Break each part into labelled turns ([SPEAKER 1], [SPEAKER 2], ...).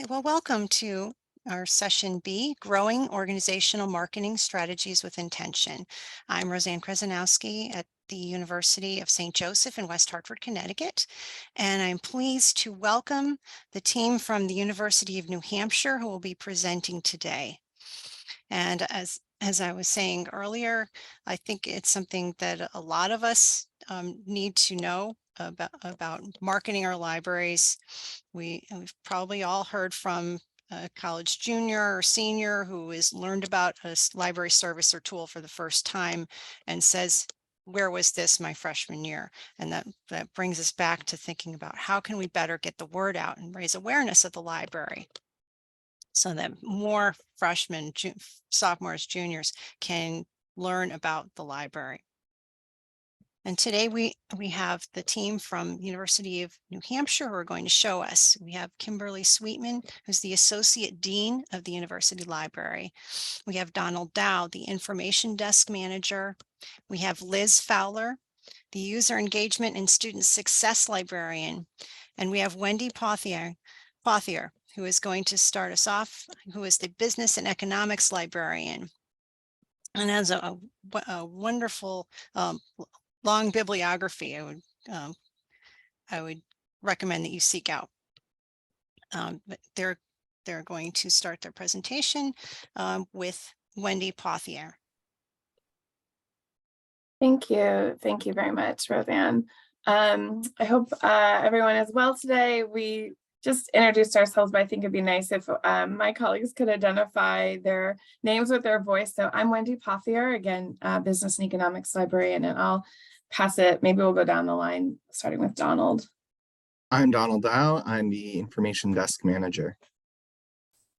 [SPEAKER 1] Okay, well, welcome to our session B, Growing Organizational Marketing Strategies with Intention. I'm Roseanne Krasnowski at the University of St. Joseph in West Hartford, Connecticut, and I'm pleased to welcome the team from the University of New Hampshire who will be presenting today. And as I was saying earlier, I think it's something that a lot of us need to know about marketing our libraries. We've probably all heard from a college junior or senior who has learned about a library service or tool for the first time and says, where was this my freshman year? And that brings us back to thinking about how can we better get the word out and raise awareness of the library so that more freshmen, sophomores, juniors can learn about the library. And today we have the team from University of New Hampshire who are going to show us. We have Kimberly Sweetman, who's the Associate Dean of the University Library. We have Donald Dow, the Information Desk Manager. We have Liz Fowler, the User Engagement and Student Success Librarian. And we have Wendy Pothier, who is going to start us off, who is the Business and Economics Librarian and has a wonderful long bibliography. I would recommend that you seek out. But they're going to start their presentation with Wendy Pothier.
[SPEAKER 2] Thank you very much, Roseanne. I hope everyone is well today. We just introduced ourselves, but I think it'd be nice if my colleagues could identify their names with their voice. So I'm Wendy Pothier, again, Business and Economics Librarian, and I'll pass it. Maybe we'll go down the line, starting with Donald.
[SPEAKER 3] I'm Donald Dow. I'm the Information Desk Manager.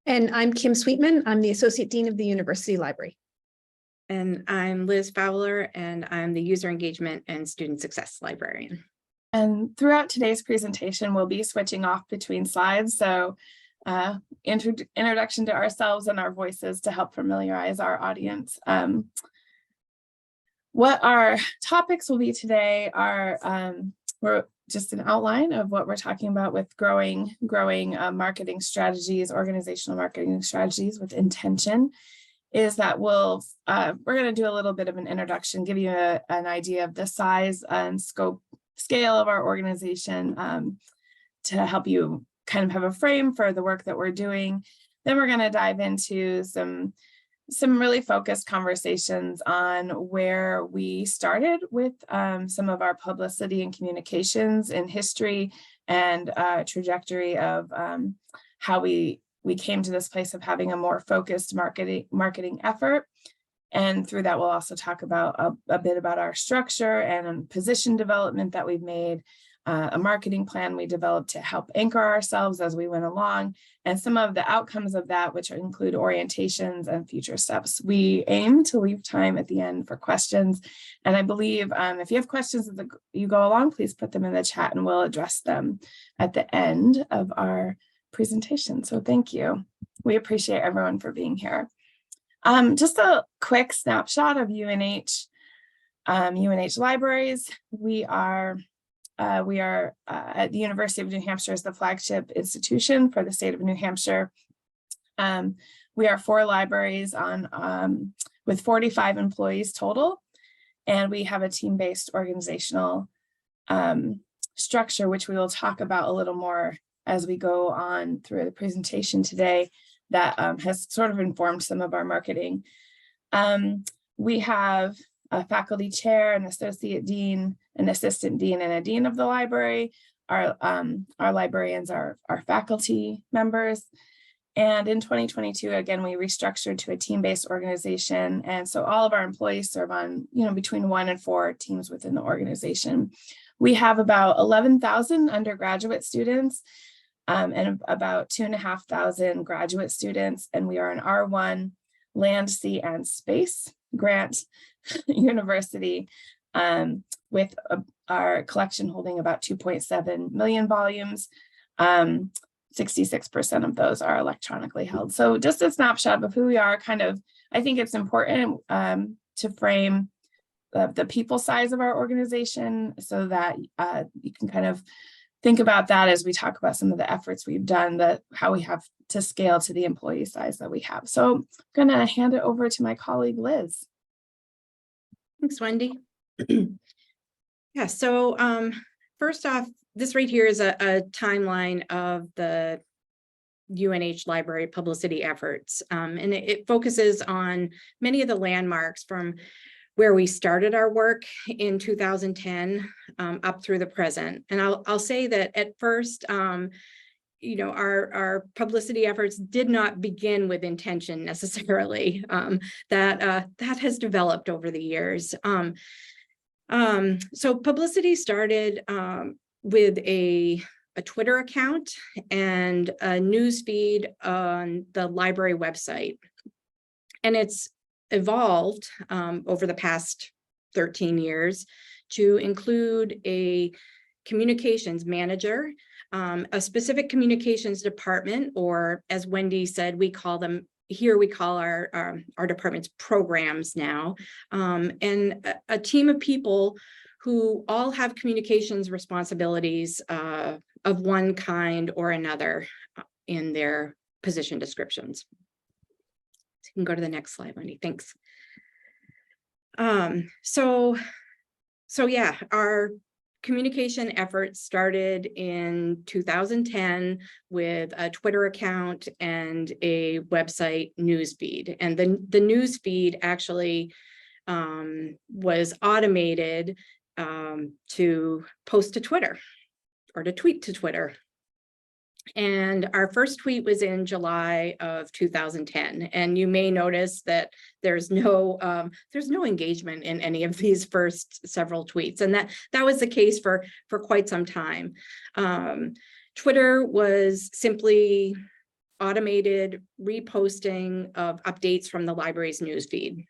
[SPEAKER 4] And I'm Kim Sweetman. I'm the Associate Dean of the University Library.
[SPEAKER 5] And I'm Liz Fowler, and I'm the User Engagement and Student Success Librarian.
[SPEAKER 2] And throughout today's presentation, we'll be switching off between slides. So introduction to ourselves and our voices to help familiarize our audience. What our topics will be today are we're just an outline of what we're talking about with growing marketing strategies, organizational marketing strategies with intention. Is that we're going to do a little bit of an introduction, give you an idea of the size and scale of our organization to help you kind of have a frame for the work that we're doing. Then we're going to dive into some really focused conversations on where we started with some of our publicity and communications in history and trajectory of how we came to this place of having a more focused marketing effort. And through that, we'll also talk about a bit about our structure and position development that we've made, a marketing plan we developed to help anchor ourselves as we went along, and some of the outcomes of that, which include orientations and future steps. We aim to leave time at the end for questions. And I believe if you have questions as you go along, please put them in the chat and we'll address them at the end of our presentation. So thank you. We appreciate everyone for being here. Just a quick snapshot of UNH libraries. We are at the University of New Hampshire as the flagship institution for the state of New Hampshire. We are 4 libraries with 45 employees total, and we have a team-based organizational structure, which we will talk about a little more as we go on through the presentation today, that has sort of informed some of our marketing. We have a faculty chair, an associate dean, an assistant dean, and a dean of the library. Our librarians are faculty members. And in 2022, again, we restructured to a team-based organization. And so all of our employees serve on, between 1 and 4 teams within the organization. We have about 11,000 undergraduate students and about 2,500 graduate students. And we are an R1 land, sea, and space grant university with our collection holding about 2.7 million volumes. 66% of those are electronically held. So just a snapshot of who we are. I think it's important to frame the people size of our organization so that you can kind of think about that as we talk about some of the efforts we've done, how we have to scale to the employee size that we have. So I'm going to hand it over to my colleague, Liz.
[SPEAKER 5] Thanks, Wendy. Yeah, so first off, this right here is a timeline of the UNH library publicity efforts. And it focuses on many of the landmarks from where we started our work in 2010 up through the present. And I'll say that at first, you know, our publicity efforts did not begin with intention necessarily. That has developed over the years. So publicity started with a Twitter account and a news feed on the library website. And it's evolved over the past 13 years to include a communications manager, a specific communications department, or as Wendy said, we call them here, we call our departments programs now, and a team of people who all have communications responsibilities of one kind or another in their position descriptions. So you can go to the next slide, Wendy. Thanks. So yeah, our communication efforts started in 2010 with a Twitter account and a website news feed. And the news feed actually was automated to post to Twitter or to tweet to Twitter. And our first tweet was in July of 2010. And you may notice that there's no engagement in any of these first several tweets. And that was the case for quite some time. Twitter was simply automated reposting of updates from the library's newsfeed.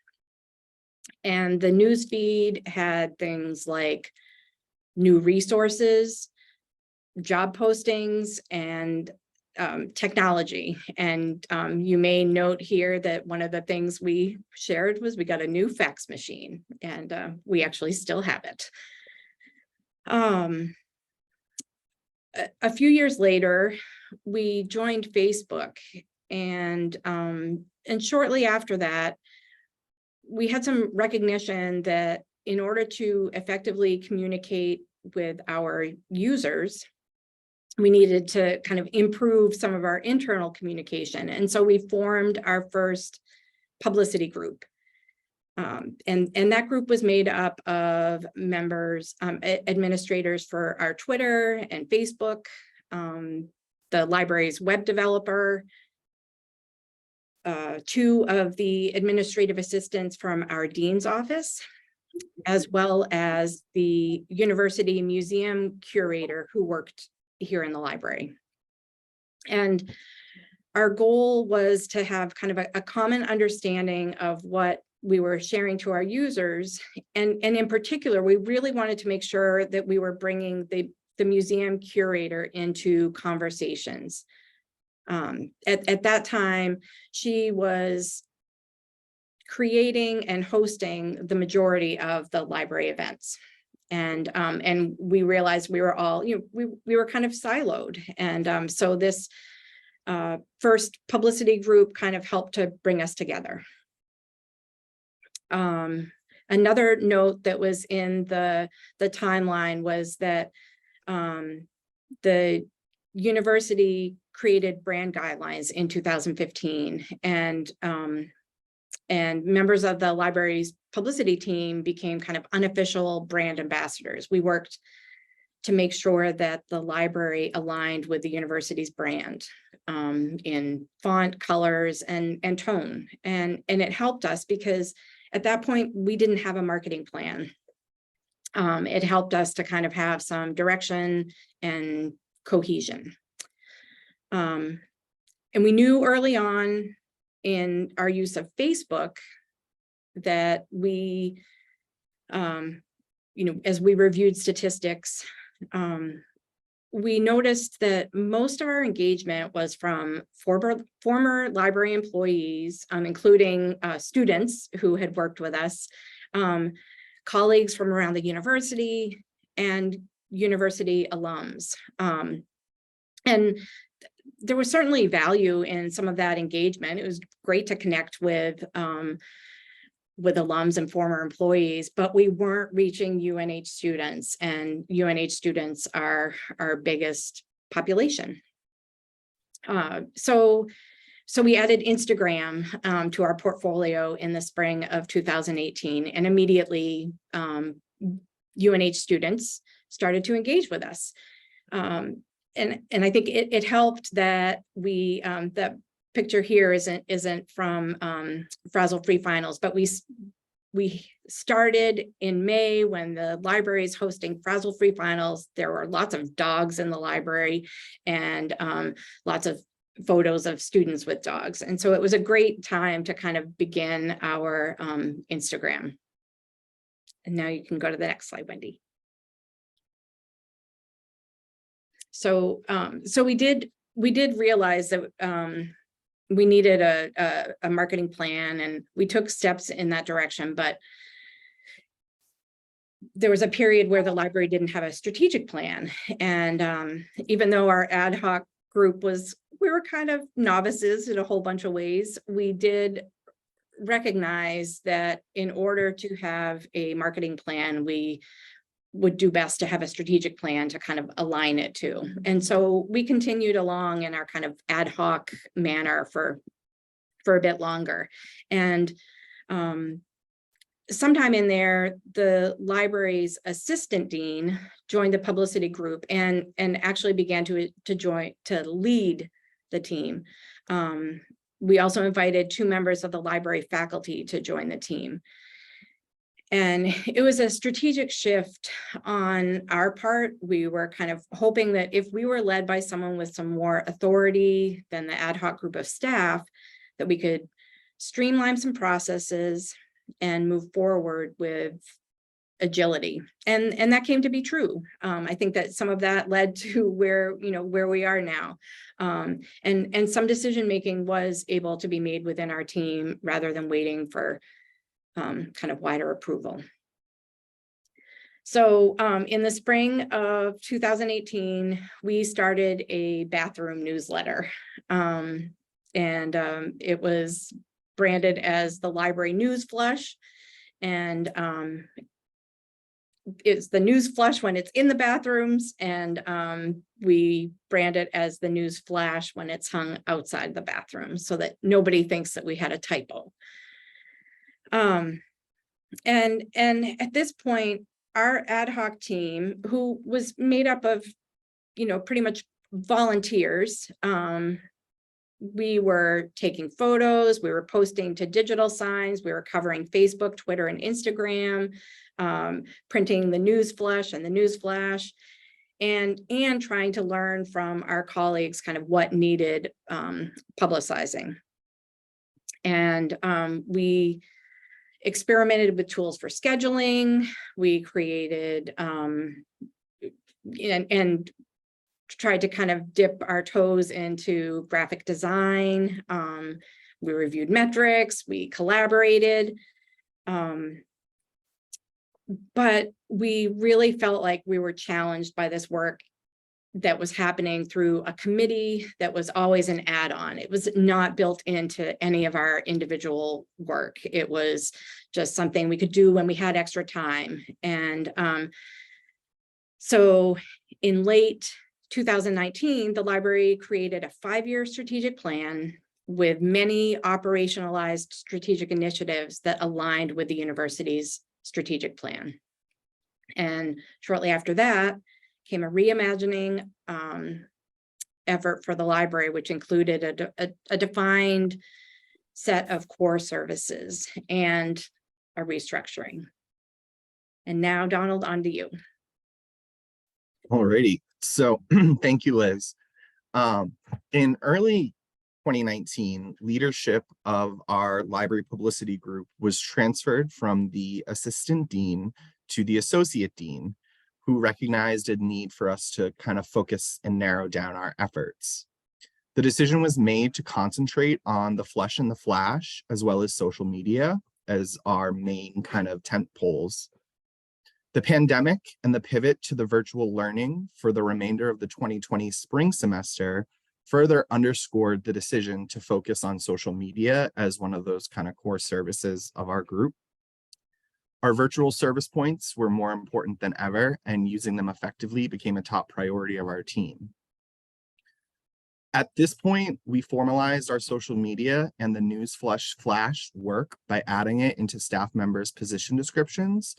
[SPEAKER 5] And the newsfeed had things like new resources, job postings, and technology. And you may note here that one of the things we shared was we got a new fax machine, and we actually still have it. A few years later, we joined Facebook, and shortly after that, we had some recognition that in order to effectively communicate with our users, we needed to kind of improve some of our internal communication. And so we formed our first publicity group. And that group was made up of members, administrators for our Twitter and Facebook, the library's web developer, two of the administrative assistants from our dean's office, as well as the university museum curator who worked here in the library. And our goal was to have kind of a common understanding of what we were sharing to our users. And in particular, we really wanted to make sure that we were bringing the museum curator into conversations. At that time, she was creating and hosting the majority of the library events. And we realized we were all, we were kind of siloed. And so this first publicity group kind of helped to bring us together. Another note that was in the timeline was that the university created brand guidelines in 2015, and members of the library's publicity team became kind of unofficial brand ambassadors. We worked to make sure that the library aligned with the university's brand in font, colors, and tone. And it helped us because at that point, we didn't have a marketing plan. It helped us to kind of have some direction and cohesion. And we knew early on in our use of Facebook that we, as we reviewed statistics, we noticed that most of our engagement was from former library employees, including students who had worked with us, colleagues from around the university, and university alums. And there was certainly value in some of that engagement. It was great to connect with alums and former employees, but we weren't reaching UNH students, and UNH students are our biggest population. So we added Instagram to our portfolio in the spring of 2018, and immediately UNH students started to engage with us. And I think it helped that we that picture here isn't from Frazzle Free Finals, but we started in May when the library is hosting Frazzle Free Finals. There were lots of dogs in the library and lots of photos of students with dogs. And so it was a great time to kind of begin our Instagram. And now you can go to the next slide, Wendy. So we did realize that we needed a marketing plan, and we took steps in that direction, but there was a period where the library didn't have a strategic plan. And even though our ad hoc group we were kind of novices in a whole bunch of ways, we did recognize that in order to have a marketing plan, we would do best to have a strategic plan to kind of align it to. And so we continued along in our kind of ad hoc manner for a bit longer. And sometime in there, the library's assistant dean joined the publicity group and actually began to lead the team. We also invited 2 members of the library faculty to join the team. And it was a strategic shift on our part. We were kind of hoping that if we were led by someone with some more authority than the ad hoc group of staff, that we could streamline some processes and move forward with agility. And that came to be true. I think that some of that led to where we are now. And some decision making was able to be made within our team rather than waiting for kind of wider approval. So in the spring of 2018, we started a bathroom newsletter. It was branded as the Library News Flush. And it's the news flush when it's in the bathrooms, and we brand it as the news flash when it's hung outside the bathroom, so that nobody thinks that we had a typo. And at this point, our ad hoc team, who was made up of, pretty much volunteers, we were taking photos, we were posting to digital signs, we were covering Facebook, Twitter, and Instagram, printing the news flush and the news flash, and trying to learn from our colleagues kind of what needed publicizing. And we experimented with tools for scheduling. We created and tried to kind of dip our toes into graphic design. We reviewed metrics, we collaborated. But we really felt like we were challenged by this work that was happening through a committee that was always an add-on. It was not built into any of our individual work. It was just something we could do when we had extra time. And so in late 2019, the library created a 5-year strategic plan with many operationalized strategic initiatives that aligned with the university's strategic plan. And shortly after that came a reimagining effort for the library, which included a defined set of core services and a restructuring. And now, Donald, on to you.
[SPEAKER 3] Alrighty, so thank you, Liz. In early 2019, leadership of our library publicity group was transferred from the assistant dean to the associate dean, who recognized a need for us to kind of focus and narrow down our efforts. The decision was made to concentrate on the flush and the flash, as well as social media, as our main kind of tent poles. The pandemic and the pivot to the virtual learning for the remainder of the 2020 spring semester further underscored the decision to focus on social media as one of those kind of core services of our group. Our virtual service points were more important than ever, and using them effectively became a top priority of our team. At this point, we formalized our social media and the news flash work by adding it into staff members' position descriptions,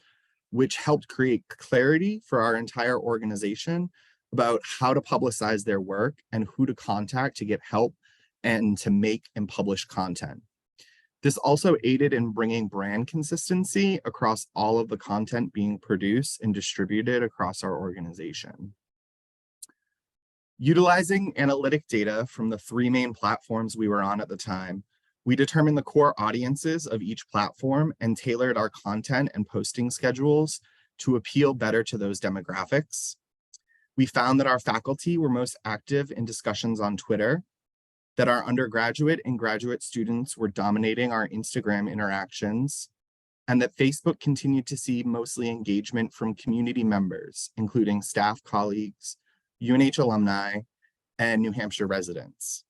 [SPEAKER 3] which helped create clarity for our entire organization about how to publicize their work and who to contact to get help and to make and publish content. This also aided in bringing brand consistency across all of the content being produced and distributed across our organization. Utilizing analytic data from the 3 main platforms we were on at the time, we determined the core audiences of each platform and tailored our content and posting schedules to appeal better to those demographics. We found that our faculty were most active in discussions on Twitter, that our undergraduate and graduate students were dominating our Instagram interactions, and that Facebook continued to see mostly engagement from community members, including staff colleagues, UNH alumni, and New Hampshire residents.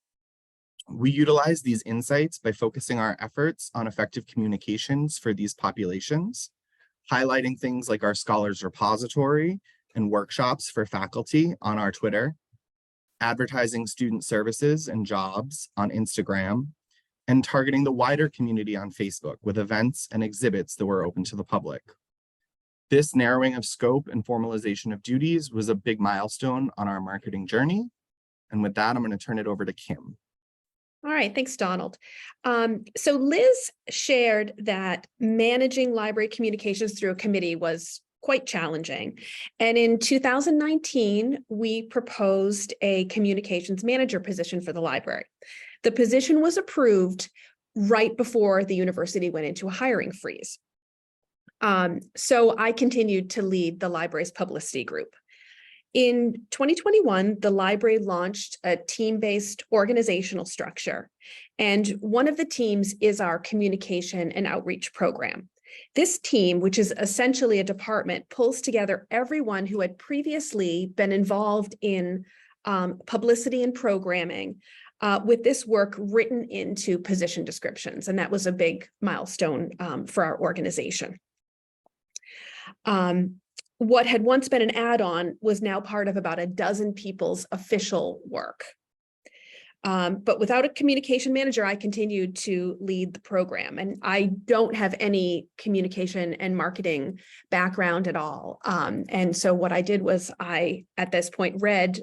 [SPEAKER 3] We utilize these insights by focusing our efforts on effective communications for these populations, highlighting things like our Scholars Repository and workshops for faculty on our Twitter, advertising student services and jobs on Instagram, and targeting the wider community on Facebook with events and exhibits that were open to the public. This narrowing of scope and formalization of duties was a big milestone on our marketing journey. And with that, I'm going to turn it over to Kim.
[SPEAKER 4] All right, thanks, Donald. So Liz shared that managing library communications through a committee was quite challenging. And in 2019, we proposed a communications manager position for the library. The position was approved right before the university went into a hiring freeze. So I continued to lead the library's publicity group. In 2021, the library launched a team-based organizational structure, and one of the teams is our communication and outreach program. This team, which is essentially a department, pulls together everyone who had previously been involved in publicity and programming with this work written into position descriptions, and that was a big milestone for our organization. What had once been an add-on was now part of about a dozen people's official work. But without a communication manager, I continued to lead the program, and I don't have any communication and marketing background at all. And so what I did was I, at this point, read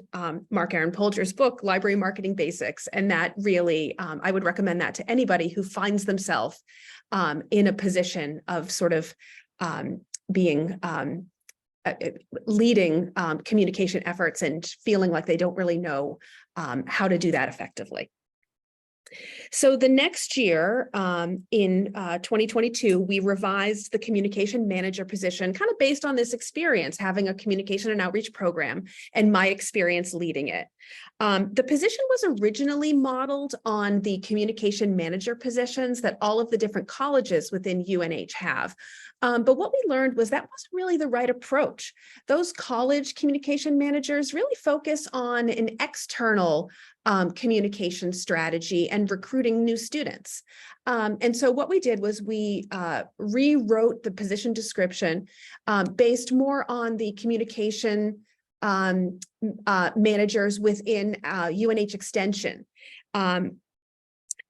[SPEAKER 4] Mark Aaron Polger's book, Library Marketing Basics, and that really, I would recommend that to anybody who finds themselves in a position of sort of being leading communication efforts and feeling like they don't really know how to do that effectively. So the next year, in 2022, we revised the communication manager position kind of based on this experience, having a communication and outreach program and my experience leading it. The position was originally modeled on the communication manager positions that all of the different colleges within UNH have. But what we learned was that wasn't really the right approach. Those college communication managers really focus on an external communication strategy and recruiting new students. And so what we did was we rewrote the position description based more on the communication managers within UNH Extension.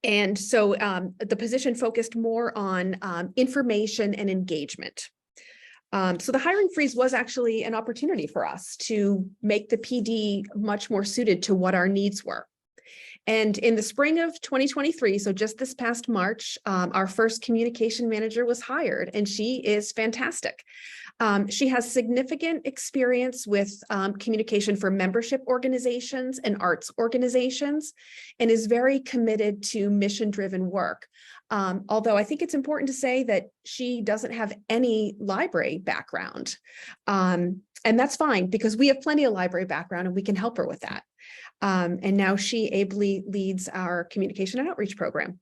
[SPEAKER 4] And so the position focused more on information and engagement. So the hiring freeze was actually an opportunity for us to make the PD much more suited to what our needs were. And in the spring of 2023, so just this past March, our first communication manager was hired, and she is fantastic. She has significant experience with communication for membership organizations and arts organizations, and is very committed to mission-driven work. Although I think it's important to say that she doesn't have any library background. And that's fine, because we have plenty of library background and we can help her with that. And now she ably leads our communication and outreach program.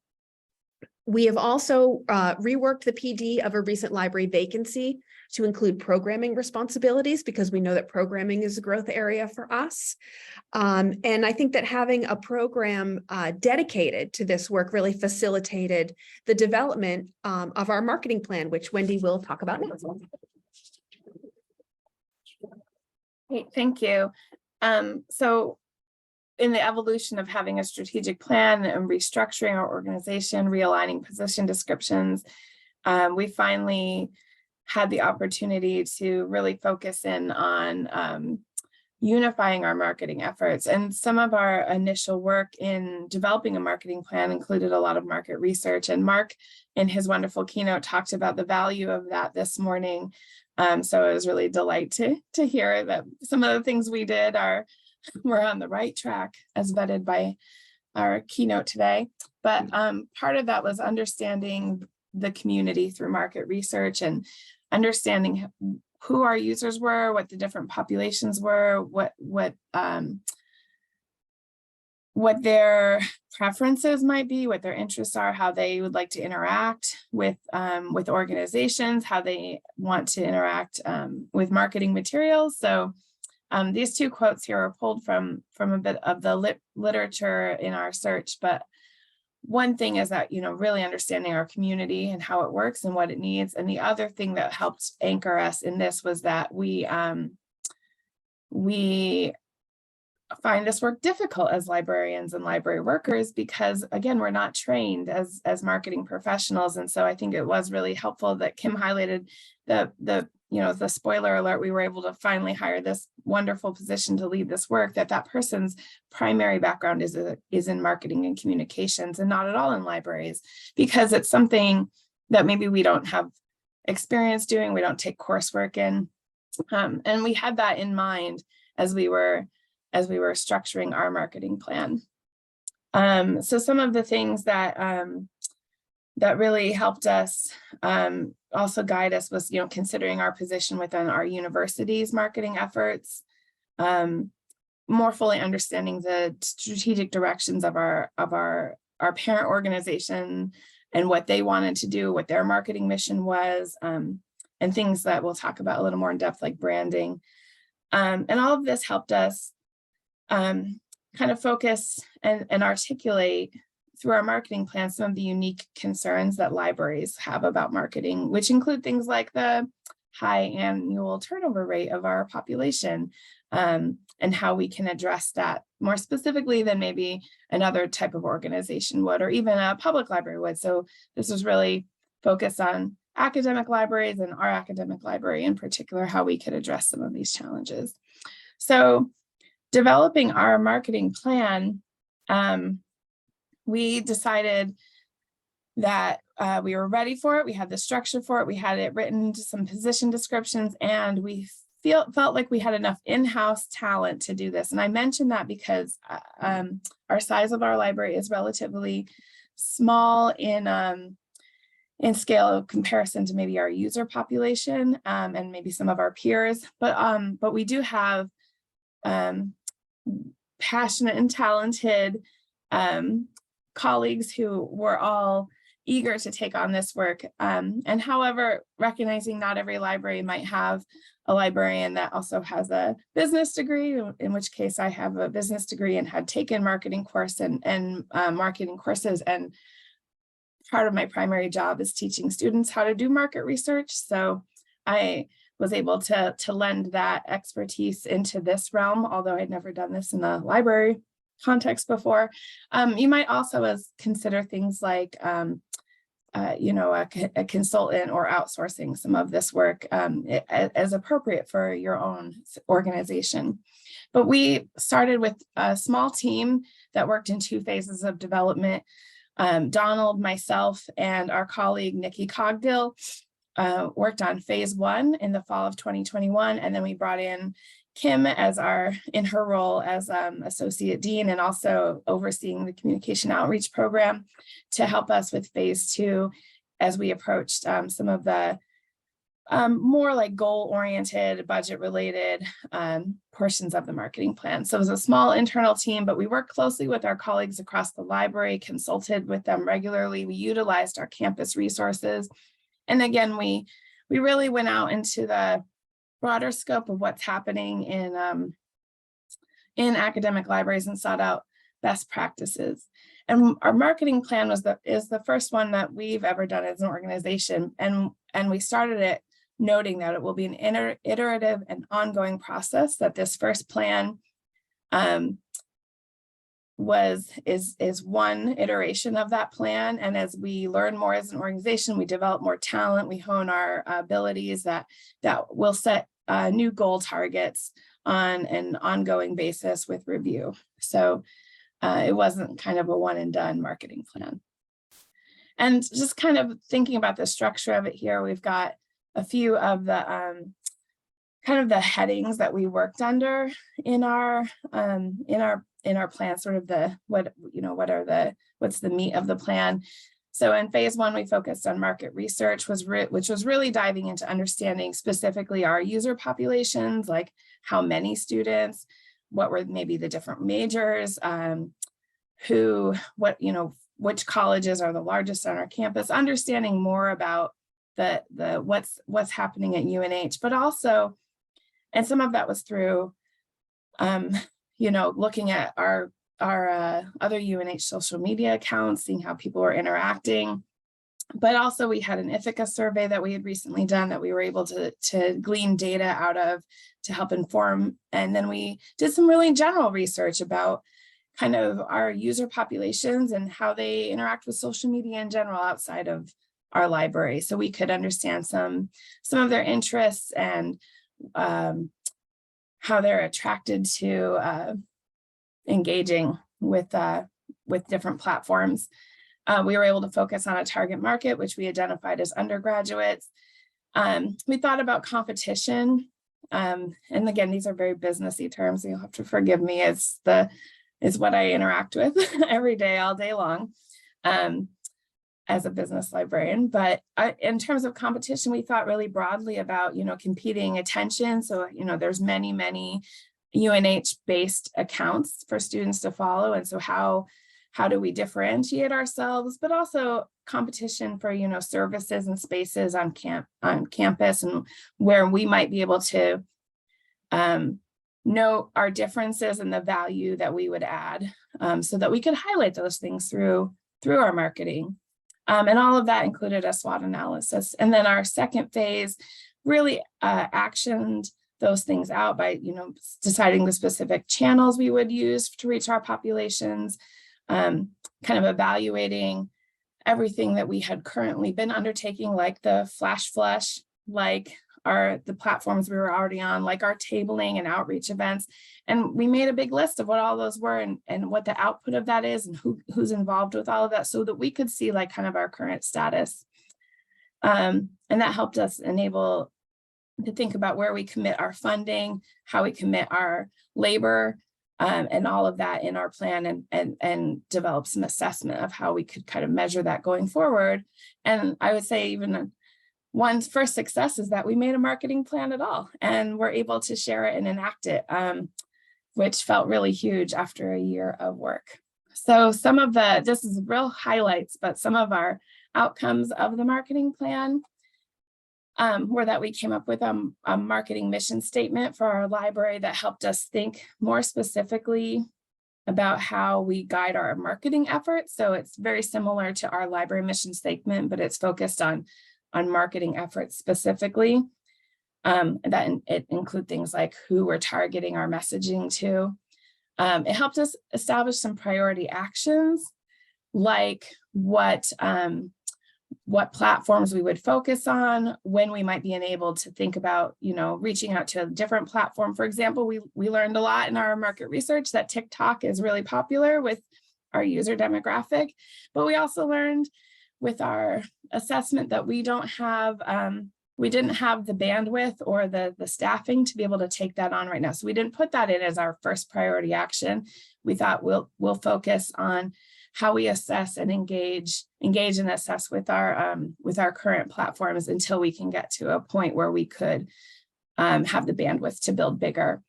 [SPEAKER 4] We have also reworked the PD of a recent library vacancy to include programming responsibilities, because we know that programming is a growth area for us. And I think that having a program dedicated to this work really facilitated the development of our marketing plan, which Wendy will talk about now.
[SPEAKER 2] Great, thank you. So in the evolution of having a strategic plan and restructuring our organization, realigning position descriptions, we finally had the opportunity to really focus in on unifying our marketing efforts. And some of our initial work in developing a marketing plan included a lot of market research. And Mark, in his wonderful keynote, talked about the value of that this morning. So it was really a delight to hear that some of the things we did we're on the right track as vetted by our keynote today. But part of that was understanding the community through market research and understanding who our users were, what the different populations were, what their preferences might be, what their interests are, how they would like to interact with organizations, how they want to interact with marketing materials. So these two quotes here are pulled from a bit of the literature in our search, but one thing is that, really understanding our community and how it works and what it needs. And the other thing that helped anchor us in this was that we find this work difficult as librarians and library workers, because again, we're not trained as marketing professionals. And so I think it was really helpful that Kim highlighted the spoiler alert. We were able to finally hire this wonderful position to lead this work, that person's primary background is in marketing and communications and not at all in libraries, because it's something that maybe we don't have experience doing, we don't take coursework in. And we had that in mind as we were structuring our marketing plan. So some of the things that really helped us also guide us was, considering our position within our university's marketing efforts, more fully understanding the strategic directions of our parent organization and what they wanted to do, what their marketing mission was, and things that we'll talk about a little more in depth, like branding. And all of this helped us kind of focus and articulate through our marketing plan some of the unique concerns that libraries have about marketing, which include things like the high annual turnover rate of our population, and how we can address that more specifically than maybe another type of organization would, or even a public library would. So this was really focused on academic libraries and our academic library in particular, how we could address some of these challenges. So developing our marketing plan, we decided that we were ready for it. We had the structure for it. We had it written to some position descriptions, and we felt like we had enough in-house talent to do this. And I mentioned that because our size of our library is relatively small in scale of comparison to maybe our user population and maybe some of our peers. But we do have passionate and talented colleagues who were all eager to take on this work. And however, recognizing not every library might have a librarian that also has a business degree, in which case I have a business degree and had taken marketing course and marketing courses. And part of my primary job is teaching students how to do market research. So I was able to lend that expertise into this realm, although I'd never done this in a library context before. You might also consider things like a consultant or outsourcing some of this work as appropriate for your own organization. But we started with a small team that worked in 2 phases of development. Donald, myself, and our colleague Nikki Cogdill worked on phase 1 in the fall of 2021, and then we brought in Kim in her role as associate dean and also overseeing the communication outreach program to help us with phase 2 as we approached some of the more like goal-oriented, budget-related portions of the marketing plan. So it was a small internal team, but we worked closely with our colleagues across the library, consulted with them regularly. We utilized our campus resources. And again, we really went out into the broader scope of what's happening in academic libraries and sought out best practices. And our marketing plan is the first one that we've ever done as an organization. And we started it noting that it will be an iterative and ongoing process, that this first plan is one iteration of that plan. And as we learn more as an organization, we develop more talent, we hone our abilities, that will set new goal targets on an ongoing basis with review. So it wasn't kind of a one and done marketing plan. And just kind of thinking about the structure of it here, we've got a few of the kind of the headings that we worked under in our plan, sort of what's the meat of the plan. So in phase one, we focused on market research, which was really diving into understanding specifically our user populations, like how many students, what were maybe the different majors, which colleges are the largest on our campus, understanding more about what's happening at UNH, but also, and some of that was through, looking at our other UNH social media accounts, seeing how people were interacting. But also we had an Ithaca survey that we had recently done that we were able to glean data out of to help inform. And then we did some really general research about kind of our user populations and how they interact with social media in general outside of our library. So we could understand some of their interests and how they're attracted to engaging with different platforms. We were able to focus on a target market, which we identified as undergraduates. We thought about competition. And again, these are very businessy terms, so you'll have to forgive me, is what I interact with every day, all day long, as a business librarian. But in terms of competition, we thought really broadly about, competing attention. So, there's many UNH-based accounts for students to follow. And so how do we differentiate ourselves, but also competition for, services and spaces on campus, and where we might be able to know our differences and the value that we would add, so that we could highlight those things through our marketing. And all of that included a SWOT analysis. And then our second phase really actioned those things out by, deciding the specific channels we would use to reach our populations, kind of evaluating everything that we had currently been undertaking, like the flash, like the platforms we were already on, like our tabling and outreach events. And we made a big list of what all those were and what the output of that is and who's involved with all of that, so that we could see like kind of our current status. And that helped us enable to think about where we commit our funding, how we commit our labor, and all of that in our plan, and develop some assessment of how we could kind of measure that going forward. And I would say even one's first success is that we made a marketing plan at all, and we're able to share it and enact it, which felt really huge after a year of work. So this is real highlights, but some of our outcomes of the marketing plan were that we came up with a marketing mission statement for our library that helped us think more specifically about how we guide our marketing efforts. So it's very similar to our library mission statement, but it's focused on marketing efforts specifically. That it include things like who we're targeting our messaging to. It helped us establish some priority actions, like what platforms we would focus on, when we might be enabled to think about, reaching out to a different platform. For example, we learned a lot in our market research that TikTok is really popular with our user demographic, but we also learned with our assessment that we didn't have the bandwidth or the staffing to be able to take that on right now. So we didn't put that in as our first priority action. We thought we'll focus on how we assess and engage and assess with our current platforms until we can get to a point where we could have the bandwidth to build bigger.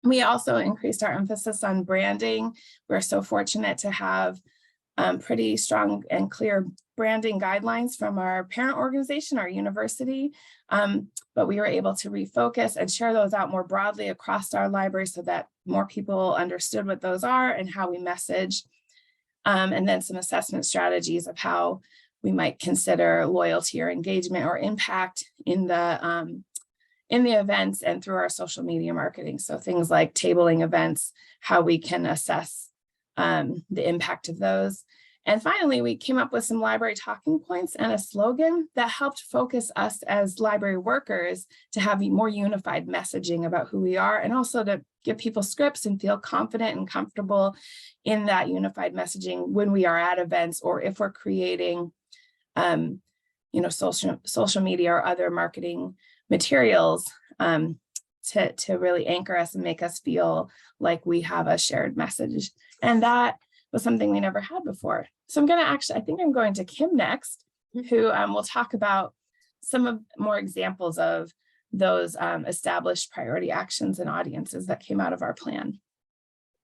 [SPEAKER 2] We also increased our emphasis on branding. We're so fortunate to have pretty strong and clear branding guidelines from our parent organization, our university, but we were able to refocus and share those out more broadly across our library so that more people understood what those are and how we message, and then some assessment strategies of how we might consider loyalty or engagement or impact in the events and through our social media marketing. So things like tabling events, how we can assess the impact of those. And finally, we came up with some library talking points and a slogan that helped focus us as library workers to have more unified messaging about who we are, and also to give people scripts and feel confident and comfortable in that unified messaging when we are at events, or if we're creating social media or other marketing materials to really anchor us and make us feel like we have a shared message. And that was something we never had before. So I think I'm going to Kim next, who will talk about some of more examples of those established priority actions and audiences that came out of our plan.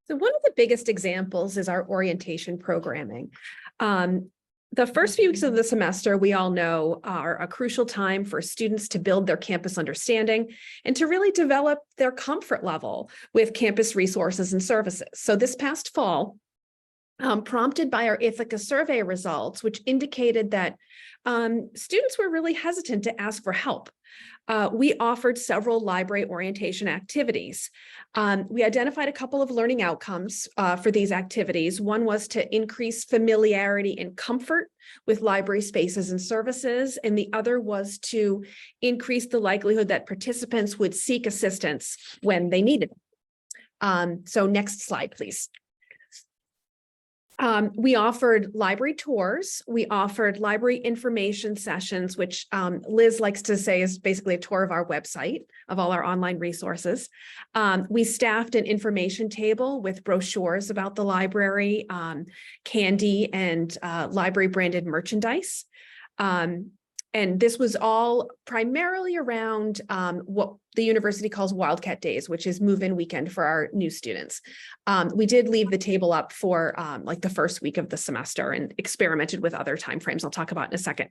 [SPEAKER 4] So one of the biggest examples is our orientation programming. The first few weeks of the semester, we all know, are a crucial time for students to build their campus understanding and to really develop their comfort level with campus resources and services. So this past fall, prompted by our Ithaca survey results, which indicated that students were really hesitant to ask for help, we offered several library orientation activities. We identified a couple of learning outcomes for these activities. One was to increase familiarity and comfort with library spaces and services, and the other was to increase the likelihood that participants would seek assistance when they needed it. So next slide, please. We offered library tours. We offered library information sessions, which Liz likes to say is basically a tour of our website, of all our online resources. We staffed an information table with brochures about the library, candy, and library branded merchandise. And this was all primarily around what the university calls Wildcat Days, which is move-in weekend for our new students. We did leave the table up for like the first week of the semester and experimented with other timeframes I'll talk about in a second.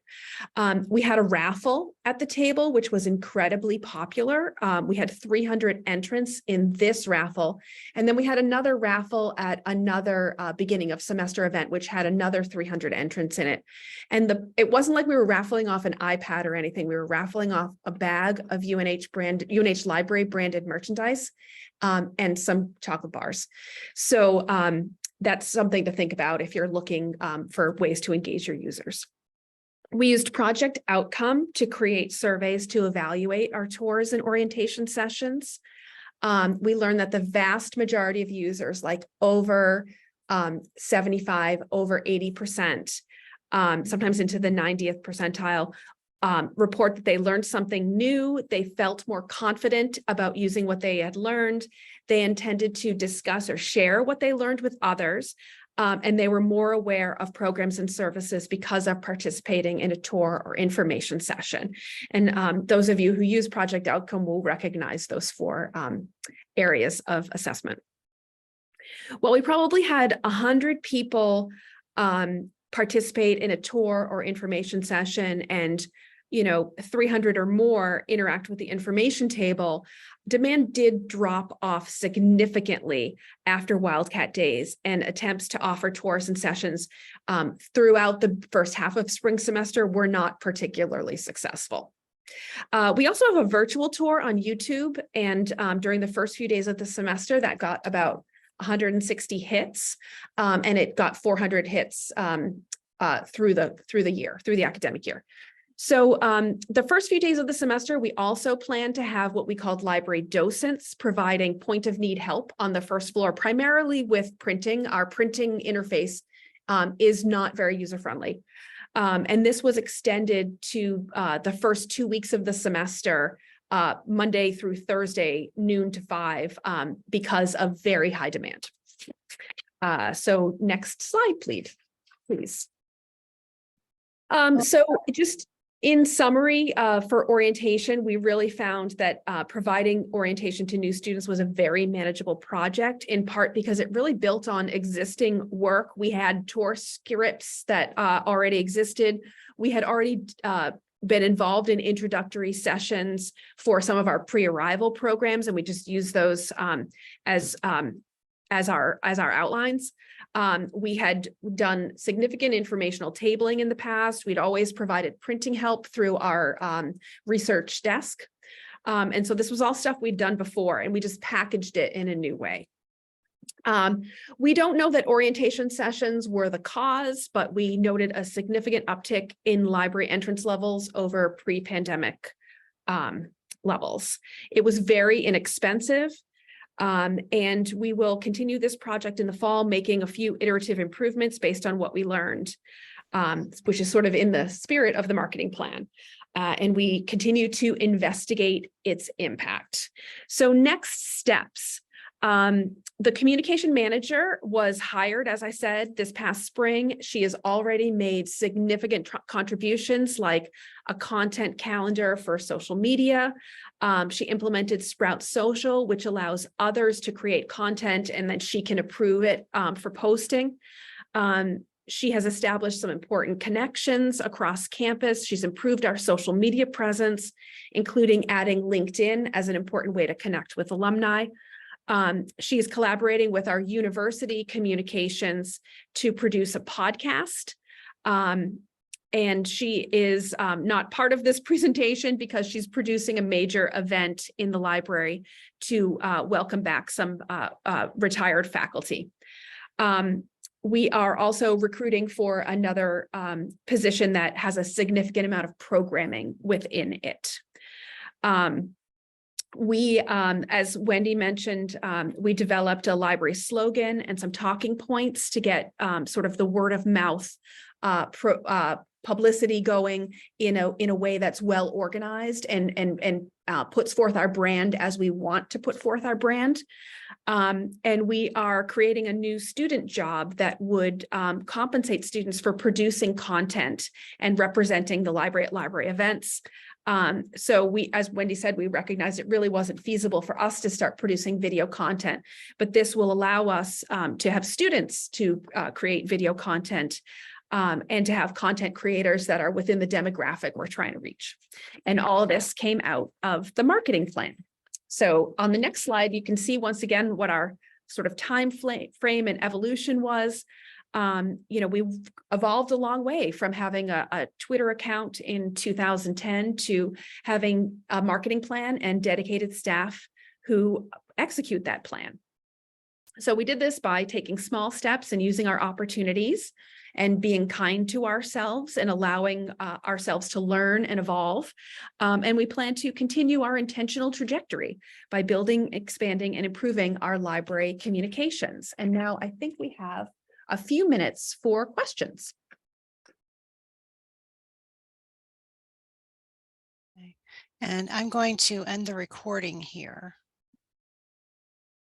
[SPEAKER 4] We had a raffle at the table, which was incredibly popular. We had 300 entrants in this raffle. And then we had another raffle at another beginning of semester event, which had another 300 entrants in it. And it wasn't like we were raffling off an iPad or anything. We were raffling off a bag of UNH library branded merchandise and some chocolate bars. So that's something to think about if you're looking for ways to engage your users. We used Project Outcome to create surveys to evaluate our tours and orientation sessions. We learned that the vast majority of users, like over 75, over 80%, sometimes into the 90th percentile, report that they learned something new. They felt more confident about using what they had learned. They intended to discuss or share what they learned with others. And they were more aware of programs and services because of participating in a tour or information session. And those of you who use Project Outcome will recognize those four areas of assessment. Well, we probably had 100 people participate in a tour or information session, and 300 or more interact with the information table. Demand did drop off significantly after Wildcat Days, and attempts to offer tours and sessions throughout the first half of spring semester were not particularly successful. We also have a virtual tour on YouTube, and during the first few days of the semester that got about 160 hits, and it got 400 hits through the academic year. So the first few days of the semester, we also plan to have what we called library docents providing point of need help on the first floor, primarily with printing. Our printing interface is not very user-friendly. And this was extended to the first 2 weeks of the semester, Monday through Thursday, noon to 5, because of very high demand. So next slide, please. So just in summary, for orientation, we really found that providing orientation to new students was a very manageable project, in part because it really built on existing work. We had tour scripts that already existed. We had already been involved in introductory sessions for some of our pre-arrival programs, and we just use those as our outlines. We had done significant informational tabling in the past. We'd always provided printing help through our research desk. And so this was all stuff we'd done before, and we just packaged it in a new way. We don't know that orientation sessions were the cause, but we noted a significant uptick in library entrance levels over pre-pandemic levels. It was very inexpensive. And we will continue this project in the fall, making a few iterative improvements based on what we learned, which is sort of in the spirit of the marketing plan. And we continue to investigate its impact. So next steps. The communication manager was hired, as I said, this past spring. She has already made significant contributions, like a content calendar for social media. She implemented Sprout Social, which allows others to create content and then she can approve it for posting. She has established some important connections across campus. She's improved our social media presence, including adding LinkedIn as an important way to connect with alumni. She is collaborating with our university communications to produce a podcast. And she is not part of this presentation because she's producing a major event in the library to welcome back some retired faculty. We are also recruiting for another position that has a significant amount of programming within it. As Wendy mentioned, we developed a library slogan and some talking points to get sort of the word of mouth publicity going in a way that's well organized and puts forth our brand as we want to put forth our brand. And we are creating a new student job that would compensate students for producing content and representing the library at library events. So we, as Wendy said, we recognized it really wasn't feasible for us to start producing video content, but this will allow us to have students to create video content and to have content creators that are within the demographic we're trying to reach. And all of this came out of the marketing plan. So on the next slide, you can see once again what our sort of time frame and evolution was. We've evolved a long way from having a Twitter account in 2010 to having a marketing plan and dedicated staff who execute that plan. So we did this by taking small steps and using our opportunities and being kind to ourselves and allowing ourselves to learn and evolve. And we plan to continue our intentional trajectory by building, expanding, and improving our library communications. And now I think we have a few minutes for questions.
[SPEAKER 1] Okay. And I'm going to end the recording here.